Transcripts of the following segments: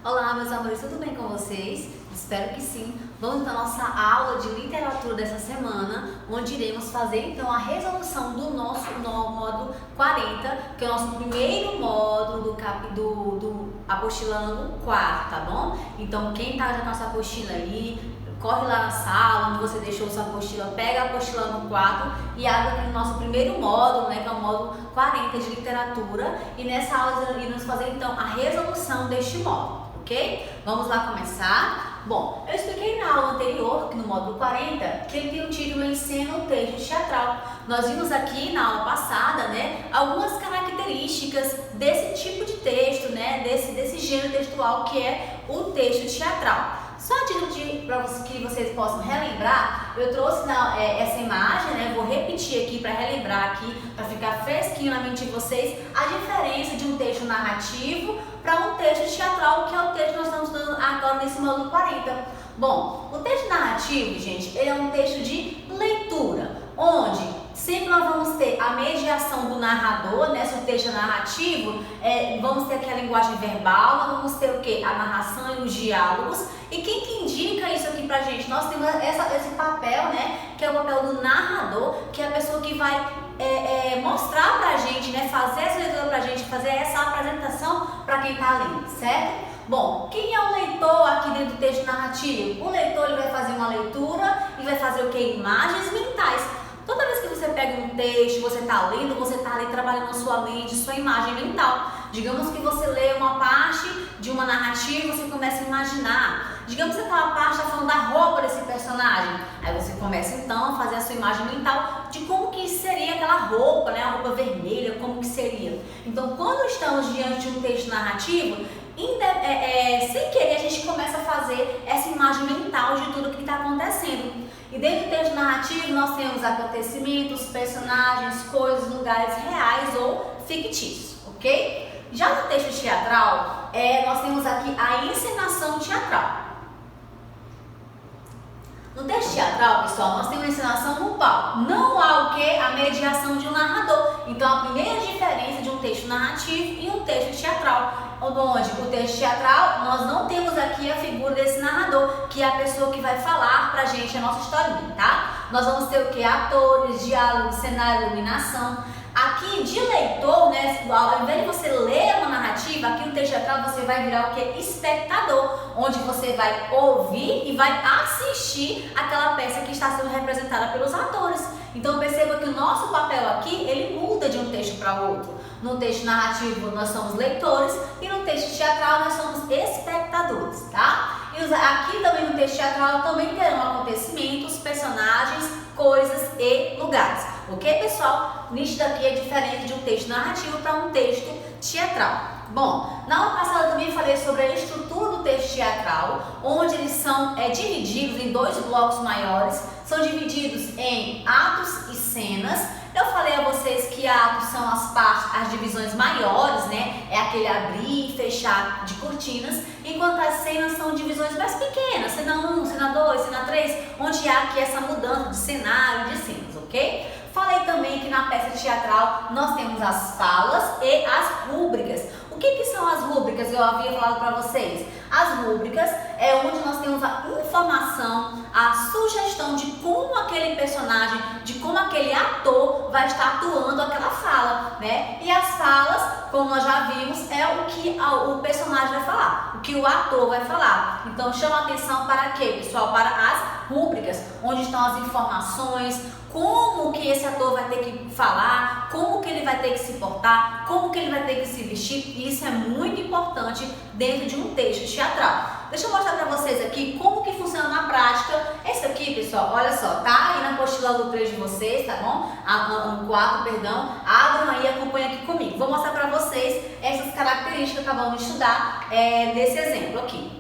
Olá, meus amores, tudo bem com vocês? Espero que sim. Vamos para a nossa aula de literatura dessa semana, onde iremos fazer então a resolução do nosso módulo 40, que é o nosso primeiro módulo do apostilando 4, tá bom? Então, quem tá já com essa apostila aí, corre lá na sala onde você deixou sua apostila, pega a apostila no 4 e abre aqui no nosso primeiro módulo, né, que é o módulo 40 de literatura. E nessa aula iremos fazer então a resolução deste módulo, ok? Vamos lá começar? Bom, eu expliquei na aula anterior, no módulo 40, que ele tem o título Encena o Texto Teatral. Nós vimos aqui na aula passada, né, algumas características desse tipo de texto, né, desse gênero textual que é o texto teatral. Só a título para que vocês possam relembrar, eu trouxe essa imagem, né? Vou repetir aqui para relembrar aqui, para ficar fresquinho na mente de vocês, a diferença de um texto narrativo para um texto teatral, que é o texto que nós estamos estudando agora nesse módulo 40. Bom, o texto narrativo, gente, ele é um texto de leitura, onde sempre nós vamos ter a mediação do narrador, né? Se o texto é narrativo, vamos ter aqui a linguagem verbal, nós vamos ter o quê? A narração e os diálogos. E quem que indica isso aqui pra gente? Nós temos esse papel, né? Que é o papel do narrador, que é a pessoa que vai mostrar pra gente, né? Fazer essa leitura pra gente, fazer essa apresentação pra quem tá lendo, certo? Bom, quem é o leitor aqui dentro do texto narrativo? O leitor ele vai fazer uma leitura e vai fazer o quê? Imagens mentais. Toda vez que você pega um texto, você está lendo, você está ali trabalhando a sua mente, sua imagem mental. Digamos que você lê uma parte de uma narrativa e você começa a imaginar. Digamos que aquela parte está falando da roupa desse personagem. Aí você começa então a fazer a sua imagem mental de como que seria aquela roupa, né? A roupa vermelha, como que seria. Então, quando estamos diante de um texto narrativo, sem querer a gente começa a fazer essa imagem mental de tudo que está acontecendo. E dentro do texto narrativo nós temos acontecimentos, personagens, coisas, lugares reais ou fictícios, ok? Já no texto teatral, nós temos aqui a encenação teatral. No texto teatral, pessoal, nós temos a encenação no palco. Não há o que? A mediação de um narrador. Então, a primeira diferença de um texto narrativo e um texto teatral, onde o texto teatral, nós não temos aqui a figura desse narrador, que é a pessoa que vai falar pra gente a nossa historinha, tá? Nós vamos ter o que? Atores, diálogos, cenário, iluminação. Aqui, de leitor, né, ao invés de você ler uma narrativa, aqui no texto teatral você vai virar o que? Espectador, onde você vai ouvir e vai assistir aquela peça que está sendo representada pelos atores. Então perceba que o nosso papel aqui, ele muda de um texto para outro. No texto narrativo nós somos leitores e no texto teatral nós somos espectadores, tá? E aqui também no texto teatral também terão acontecimentos, personagens, coisas e lugares. Ok, pessoal? Nisso daqui é diferente de um texto narrativo para um texto teatral. Bom, na aula passada eu também falei sobre a estrutura do texto teatral, onde eles são divididos em dois blocos maiores, são divididos em atos e cenas. Eu falei a vocês que atos são as divisões maiores, né? É aquele abrir e fechar de cortinas, enquanto as cenas são divisões mais pequenas, cena 1, cena 2, cena 3, onde há aqui essa mudança de cenário e de cenas, ok? Falei também que na peça teatral nós temos as falas e as rúbricas. O que são as rúbricas que eu havia falado para vocês? As rúbricas é onde nós temos a informação, a sugestão de como aquele personagem, de como aquele ator vai estar atuando aquela fala, né? E as falas, como nós já vimos, é o que o personagem vai falar, o que o ator vai falar. Então chama atenção para quê, pessoal? Para as rúbricas, onde estão as informações, como que esse ator vai ter que falar, como que ele vai ter que se portar, como que ele vai ter que se vestir. E isso é muito importante dentro de um texto teatral. Deixa eu mostrar para vocês aqui como que funciona na prática. Esse aqui, pessoal, olha só, tá aí na apostila do 3 de vocês, tá bom? No 4, perdão. Abram aí e acompanhem aqui comigo. Vou mostrar para vocês essas características que acabamos de estudar nesse exemplo aqui.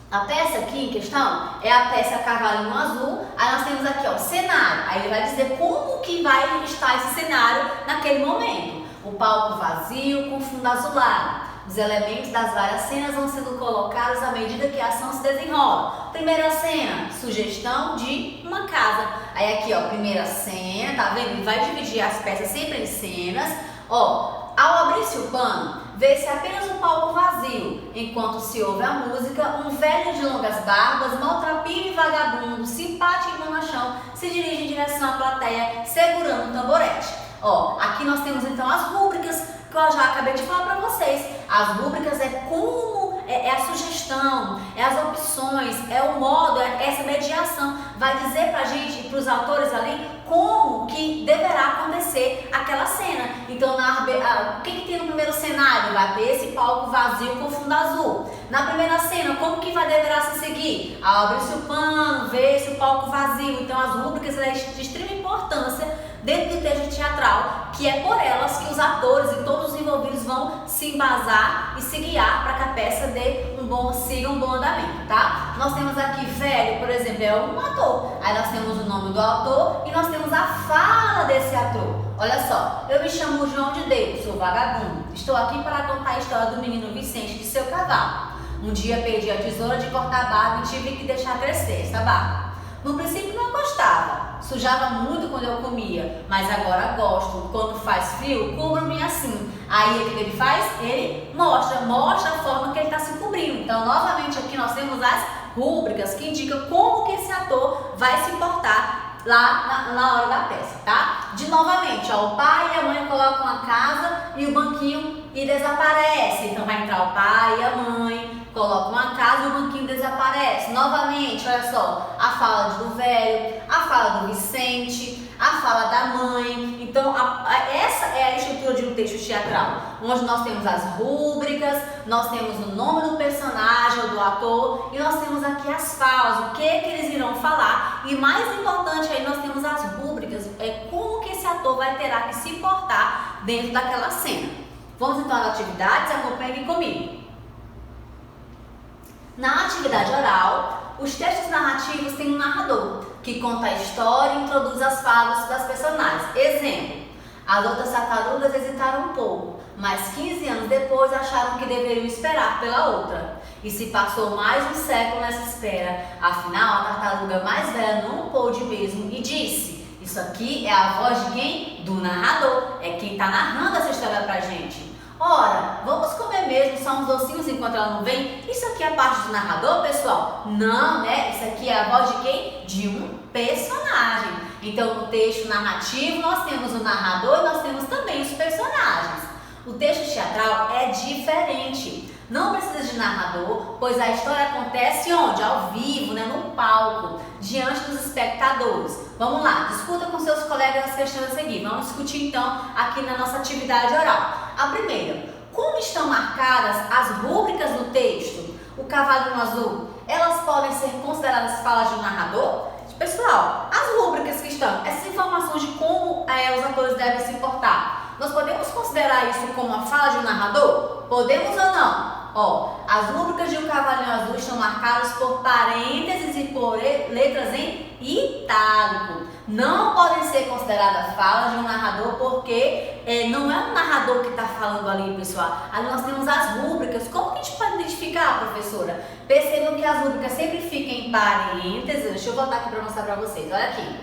A peça aqui em questão é a peça Cavalinho Azul. Aí nós temos aqui, ó, cenário. Aí ele vai dizer como que vai estar esse cenário naquele momento. O palco vazio com fundo azulado. Os elementos das várias cenas vão sendo colocados à medida que a ação se desenrola. Primeira cena, sugestão de uma casa. Aí aqui, ó, primeira cena, tá vendo? Ele vai dividir as peças sempre em cenas. Ó, ao abrir-se o pano, vê-se apenas um palco vazio, enquanto se ouve a música, um velho de longas barbas, maltrapilho e vagabundo, simpático e bonachão, se dirige em direção à plateia, segurando um tamborete. Ó, aqui nós temos então as rúbricas, que eu já acabei de falar para vocês. As rúbricas é como, é a sugestão, é as opções, é o modo, é essa mediação. Vai dizer pra gente, pros autores ali, como que deverá acontecer aquela cena. Então, o que tem no primeiro cenário? Vai ter esse palco vazio com fundo azul. Na primeira cena, como que deverá se seguir? Abre-se o pano, vê-se o palco vazio. Então, as rúbricas é de extrema importância dentro do texto teatral, que é por elas que os atores e todos os envolvidos vão se embasar e se guiar para que a peça siga um bom andamento, tá? Nós temos aqui velho, por exemplo, é um ator. Aí nós temos o nome do autor e nós temos a fala desse ator. Olha só, eu me chamo João de Deus, sou vagabundo. Estou aqui para contar a história do menino Vicente de seu cavalo. Um dia perdi a tesoura de cortar barba e tive que deixar crescer essa barba. No princípio não gostava, sujava muito quando eu comia, mas agora gosto. Quando faz frio, cubro-me assim. Aí o que ele faz? Ele mostra a forma que ele está se cobrindo. Então, novamente aqui nós temos as rúbricas que indicam como que esse ator vai se portar lá na hora da peça, tá? Novamente, ó, o pai e a mãe colocam a casa e o banquinho e desaparece. Então vai entrar o pai e a mãe, colocam a casa e o banquinho desaparece. Novamente, olha só, a fala do velho, a fala do Vicente, a fala da mãe. Então, essa é a estrutura de um texto teatral, onde nós temos as rúbricas, nós temos o nome do personagem ou do ator e nós temos aqui as falas, o que eles irão falar. E mais importante aí, nós temos as rúbricas, é como que esse ator vai ter que se portar dentro daquela cena. Vamos então às atividades, acompanhem comigo. Na atividade oral, os textos narrativos têm um narrador, que conta a história e introduz as falas das personagens. Exemplo, as outras tartarugas hesitaram um pouco, mas 15 anos depois acharam que deveriam esperar pela outra. E se passou mais um século nessa espera, afinal a tartaruga mais velha não pôde mesmo e disse: isso aqui é a voz de quem? Do narrador, é quem está narrando essa história pra gente. Ora, vamos comer mesmo só uns docinhos enquanto ela não vem? Isso aqui é a parte do narrador, pessoal? Não, né? Isso aqui é a voz de quem? De um personagem. Então, no texto narrativo, nós temos o narrador e nós temos também os personagens. O texto teatral é diferente. Não precisa de narrador, pois a história acontece onde? Ao vivo, né? No palco, diante dos espectadores. Vamos lá, discuta com seus colegas as questões a seguir. Vamos discutir então aqui na nossa atividade oral. A primeira, como estão marcadas as rúbricas no texto? O cavalinho azul, elas podem ser consideradas falas de um narrador? Pessoal, as rúbricas que estão, essas informações de como os atores devem se portar, nós podemos considerar isso como uma fala de um narrador? Podemos ou não? Ó, as rúbricas de um cavalinho azul estão marcadas por parênteses e por letras em itálico. Não podem ser consideradas falas de um narrador porque não é um narrador que está falando ali, pessoal. Ali nós temos as rúbricas. Como que a gente pode identificar, professora? Percebam que as rúbricas sempre ficam em parênteses. Deixa eu voltar aqui para mostrar para vocês. Olha aqui.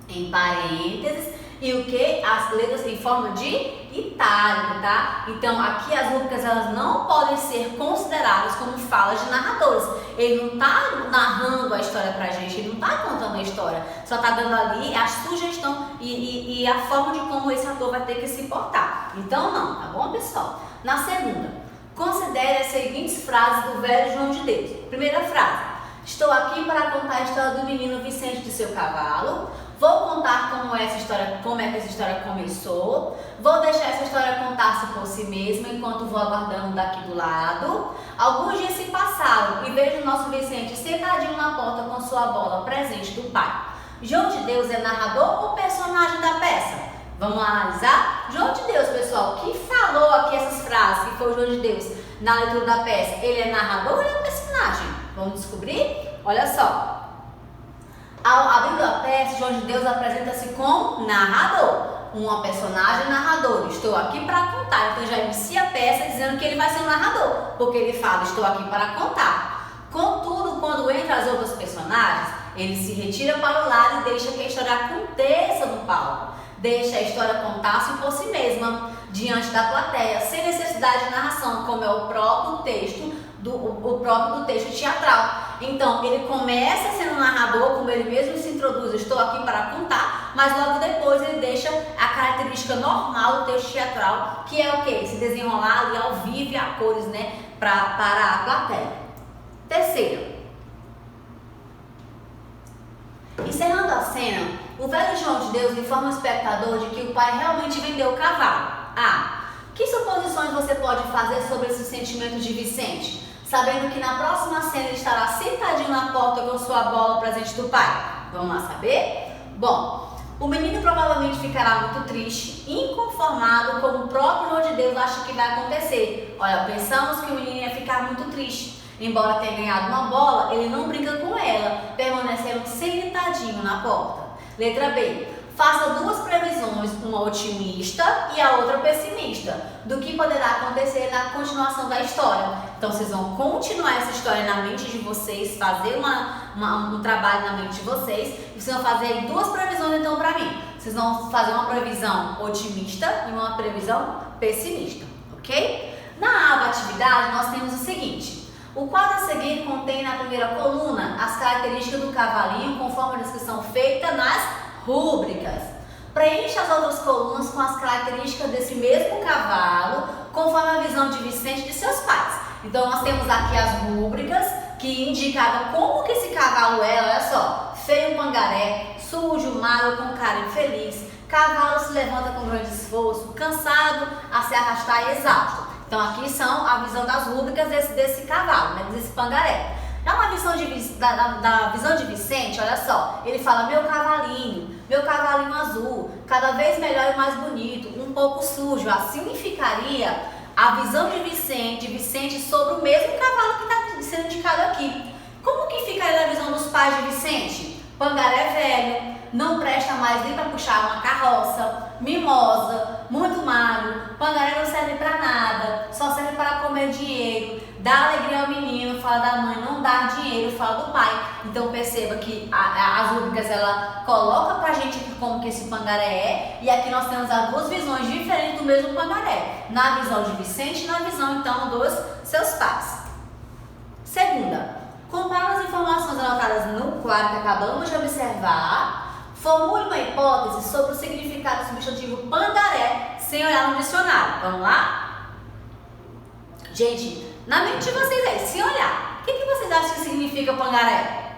Em parênteses. E o que? As letras em forma de itálico, tá? Então, aqui as rúbricas, elas não podem ser consideradas como falas de narradores. Ele não tá narrando a história pra gente, ele não tá contando a história. Só tá dando ali a sugestão e a forma de como esse ator vai ter que se portar. Então, não, tá bom, pessoal? Na segunda, considere as seguintes frases do velho João de Deus. Primeira frase. Estou aqui para contar a história do menino Vicente de seu cavalo. Vou contar como é que essa história começou. Vou deixar essa história contar-se por si mesma enquanto vou aguardando daqui do lado. Alguns dias se passaram e vejo o nosso Vicente sentadinho na porta com sua bola, presente do pai. João de Deus é narrador ou personagem da peça? Vamos analisar? João de Deus, pessoal, que falou aqui essas frases, que foi o João de Deus na leitura da peça, ele é narrador ou ele é personagem? Vamos descobrir? Olha só. Ao abrir a peça, João de Deus apresenta-se como narrador, uma personagem narrador. Estou aqui para contar. Então já inicia a peça dizendo que ele vai ser um narrador, porque ele fala, estou aqui para contar. Contudo, quando entra as outras personagens, ele se retira para o lado e deixa que a história aconteça no palco. Deixa a história contar-se por si mesma. diante da plateia, sem necessidade de narração, como é o próprio texto do texto teatral. Então, ele começa sendo narrador, como ele mesmo se introduz, estou aqui para contar, mas logo depois ele deixa a característica normal do texto teatral, que é o quê? Se desenrolar ali ao vivo e a cores, né, para a plateia. Terceiro, encerrando a cena, o velho João de Deus informa o espectador de que o pai realmente vendeu o cavalo. Que suposições você pode fazer sobre esse sentimento de Vicente, sabendo que na próxima cena ele estará sentadinho na porta com sua bola presente do pai? Vamos lá saber? Bom, o menino provavelmente ficará muito triste, inconformado, como o próprio João de Deus acha que vai acontecer. Olha, pensamos que o menino ia ficar muito triste. Embora tenha ganhado uma bola, ele não brinca com ela, permanecendo sentadinho na porta. Letra B. Faça duas previsões, uma otimista e a outra pessimista, do que poderá acontecer na continuação da história. Então, vocês vão continuar essa história na mente de vocês, fazer um trabalho na mente de vocês, e vocês vão fazer duas previsões, então, para mim. Vocês vão fazer uma previsão otimista e uma previsão pessimista, ok? Na aba atividade, nós temos o seguinte. O quadro a seguir contém na primeira coluna as características do cavalinho, conforme a descrição feita nas rúbricas. Preencha as outras colunas com as características desse mesmo cavalo, conforme a visão de Vicente e de seus pais. Então, nós temos aqui as rúbricas, que indicavam como que esse cavalo era, olha só, feio pangaré, sujo, magro, com cara infeliz, cavalo se levanta com grande esforço, cansado a se arrastar e exausto. Então, aqui são a visão das rúbricas desse cavalo, né, desse pangaré. Já na visão da visão de Vicente, olha só, ele fala meu cavalinho azul, cada vez melhor e mais bonito, um pouco sujo. Assim ficaria a visão de Vicente sobre o mesmo cavalo que está sendo indicado aqui. Como que ficaria a visão dos pais de Vicente? Pangaré velho, não presta mais nem para puxar uma carroça, mimosa, muito magro, pangaré não serve para nada, só serve para comer dinheiro, dá alegria ao menino, fala da mãe, não dá dinheiro, fala do pai. Então perceba que as rúbricas ela coloca pra gente como que esse pangaré é, e aqui nós temos as duas visões diferentes do mesmo pangaré, na visão de Vicente e na visão então dos seus pais. Segunda, compara as informações anotadas no quadro que acabamos de observar. Formule uma hipótese sobre o significado do substantivo pangaré sem olhar no dicionário. Vamos lá? Gente, na mente de vocês aí, se olhar, o que vocês acham que significa pangaré?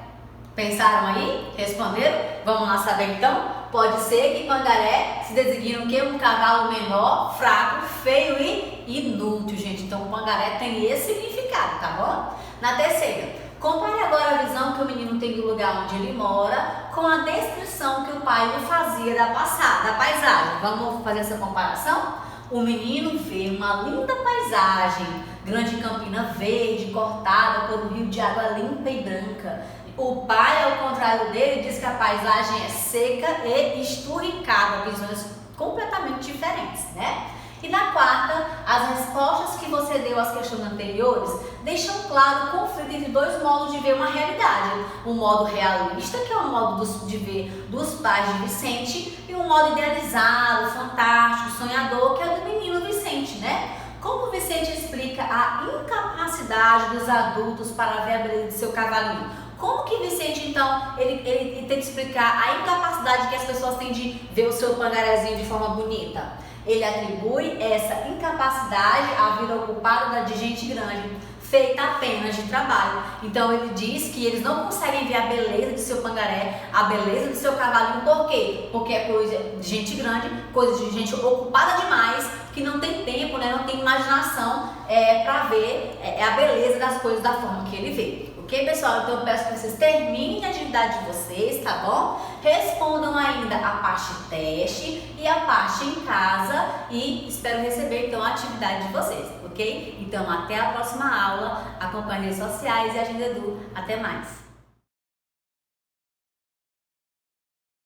Pensaram aí? Responderam? Vamos lá saber então? Pode ser que pangaré se designa o quê? Um cavalo menor, fraco, feio e inútil, gente. Então o pangaré tem esse significado, tá bom? Na terceira, compare agora a visão que o menino tem do lugar onde ele mora com a descrição que o pai lhe fazia da paisagem. Vamos fazer essa comparação? O menino vê uma linda paisagem, grande campina verde, cortada por um rio de água limpa e branca. O pai, ao contrário dele, diz que a paisagem é seca e esturricada, visões completamente diferentes, né? E na quarta, as respostas que você deu às questões anteriores deixam claro o conflito entre dois modos de ver uma realidade. Um modo realista, que é o modo de ver dos pais de Vicente, e um modo idealizado, fantástico, sonhador, que é do menino Vicente, né? Como Vicente explica a incapacidade dos adultos para ver a beleza de seu cavalinho? Como que Vicente, então, ele tem que explicar a incapacidade que as pessoas têm de ver o seu pangarezinho de forma bonita? Ele atribui essa incapacidade à vida ocupada de gente grande, feita apenas de trabalho. Então ele diz que eles não conseguem ver a beleza do seu pangaré, a beleza do seu cavalinho. Por quê? Porque é coisa de gente grande, coisa de gente ocupada demais, que não tem tempo, né? Não tem imaginação para ver a beleza das coisas da forma que ele vê. Ok, pessoal? Então eu peço que vocês terminem a atividade de vocês, tá bom? Respondam ainda a parte teste e a parte em casa e espero receber então a atividade de vocês, ok? Então até a próxima aula, acompanhe as redes sociais e Agenda Edu. Até mais!